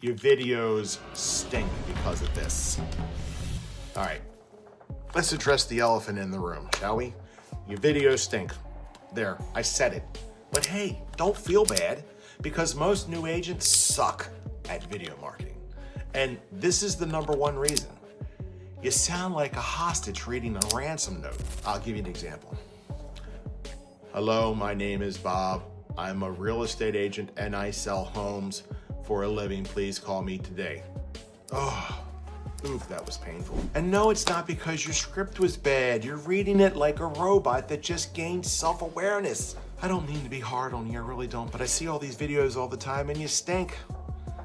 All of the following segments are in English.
Your videos stink because of this. All right, let's address the elephant in the room, shall we? Your videos stink. There, I said it. But hey, don't feel bad because most new agents suck at video marketing. And this is the number one reason. You sound like a hostage reading a ransom note. I'll give you an example. Hello, my name is Bob. I'm a real estate agent and I sell homes for a living. Please call me today. Oh, oof, that was painful. And no, it's not because your script was bad. You're reading it like a robot that just gained self-awareness. I don't mean to be hard on you, I really don't, but I see all these videos all the time and you stink.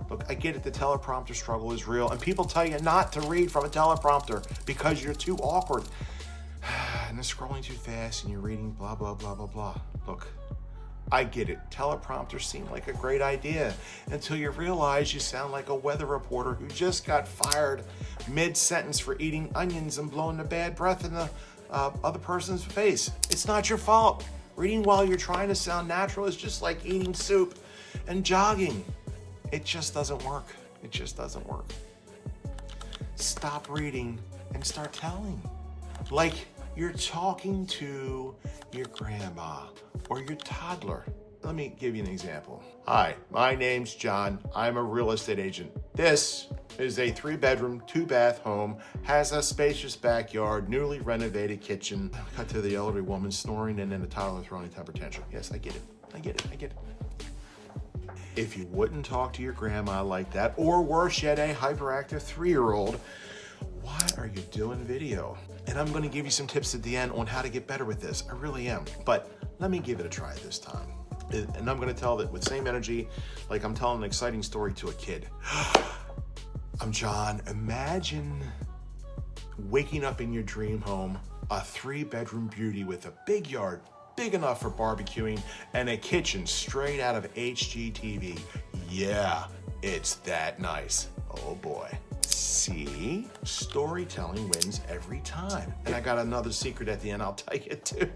Look, I get it, the teleprompter struggle is real, and people tell you not to read from a teleprompter because you're too awkward. And they're scrolling too fast and you're reading blah, blah, blah, blah, blah. Look, I get it. Teleprompters seem like a great idea until you realize you sound like a weather reporter who just got fired mid-sentence for eating onions and blowing the bad breath in the other person's face. It's not your fault. Reading while you're trying to sound natural is just like eating soup and jogging. It just doesn't work. It just doesn't work. Stop reading and start telling. Like you're talking to your grandma or your toddler. Let me give you an example. Hi, my name's John. I'm a real estate agent. This is a 3-bedroom, 2-bath home, has a spacious backyard, newly renovated kitchen. Cut to the elderly woman snoring and then the toddler throwing a temper tantrum. Yes, I get it. I get it. I get it. If you wouldn't talk to your grandma like that, or worse yet, a hyperactive 3-year-old, why are you doing video? And I'm gonna give you some tips at the end on how to get better with this. I really am. But let me give it a try this time. And I'm gonna tell it with same energy, like I'm telling an exciting story to a kid. I'm John. Imagine waking up in your dream home, a 3-bedroom beauty with a big yard, big enough for barbecuing, and a kitchen straight out of HGTV. Yeah, it's that nice. Oh boy. See? Storytelling wins every time. And I got another secret at the end I'll tell you too,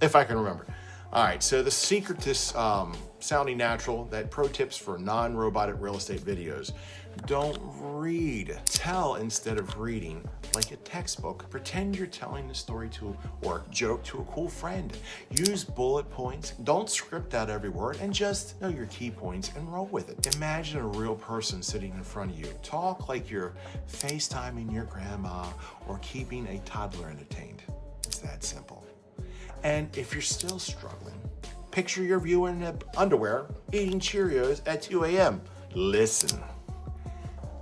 if I can remember. All right, so the secret to sounding natural, that pro tips for non-robotic real estate videos. Don't read. Tell instead of reading. Like a textbook, pretend you're telling the story to or joke to a cool friend. Use bullet points. Don't script out every word and just know your key points and roll with it. Imagine a real person sitting in front of you. Talk like you're FaceTiming your grandma or keeping a toddler entertained. It's that simple. And if you're still struggling, picture your viewer in underwear eating Cheerios at 2 a.m. Listen,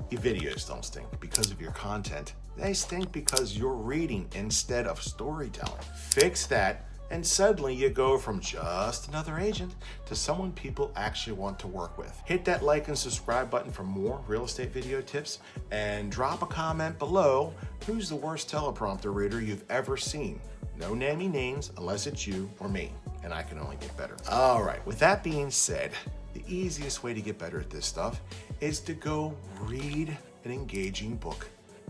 your videos don't stink because of your content. They stink because you're reading instead of storytelling. Fix that, and suddenly you go from just another agent to someone people actually want to work with. Hit that like and subscribe button for more real estate video tips, and drop a comment below who's the worst teleprompter reader you've ever seen. No naming names unless it's you or me, and I can only get better. All right, with that being said, the easiest way to get better at this stuff is to go read an engaging book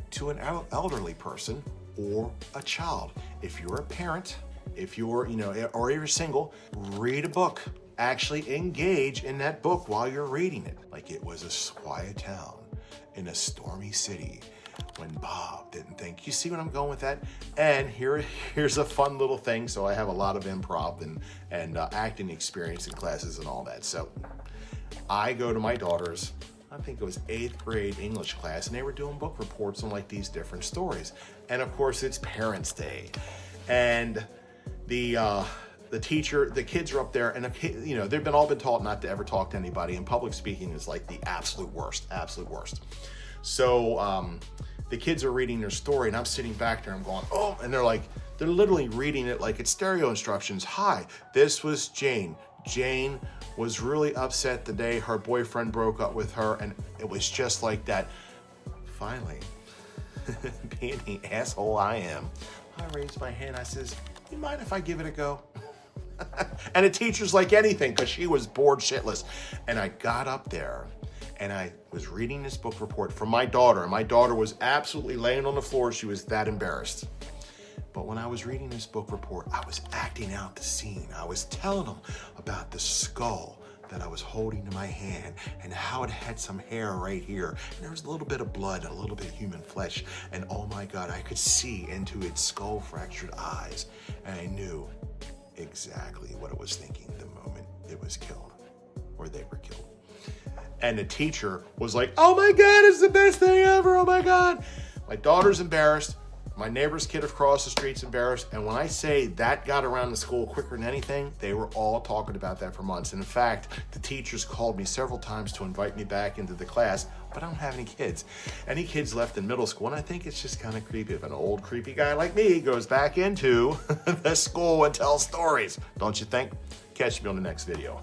to an elderly person or a child. If you're a parent, if you're, or you're single, read a book. Actually engage in that book while you're reading it. Like it was a quiet town in a stormy city when Bob didn't think. You see what I'm going with that? And here's a fun little thing. So I have a lot of improv and acting experience in classes and all that. So I go to my daughter's, I think it was 8th grade English class, and they were doing book reports on like these different stories. And of course it's Parents' Day. And the teacher, the kids are up there, and they've all been taught not to ever talk to anybody, and public speaking is like the absolute worst. So the kids are reading their story, and I'm sitting back there, I'm going, oh, and they're literally reading it like it's stereo instructions. Hi, this was Jane. Jane was really upset the day her boyfriend broke up with her, and it was just like that. Finally, being the asshole I am, I raised my hand. I says, you mind if I give it a go? And the teacher's like anything, because she was bored shitless. And I got up there and I was reading this book report from my daughter, and my daughter was absolutely laying on the floor. She was that embarrassed. But when I was reading this book report, I was acting out the scene. I was telling them about the skull, that I was holding in my hand and how it had some hair right here. And there was a little bit of blood, a little bit of human flesh. And oh my God, I could see into its skull fractured eyes. And I knew exactly what it was thinking the moment it was killed, or they were killed. And the teacher was like, oh my God, it's the best thing ever, oh my God. My daughter's embarrassed. My neighbor's kid across the street's embarrassed. And when I say that got around the school quicker than anything, they were all talking about that for months. And in fact, the teachers called me several times to invite me back into the class, but I don't have any kids. Any kids left in middle school, and I think it's just kind of creepy if an old creepy guy like me goes back into the school and tells stories. Don't you think? Catch me on the next video.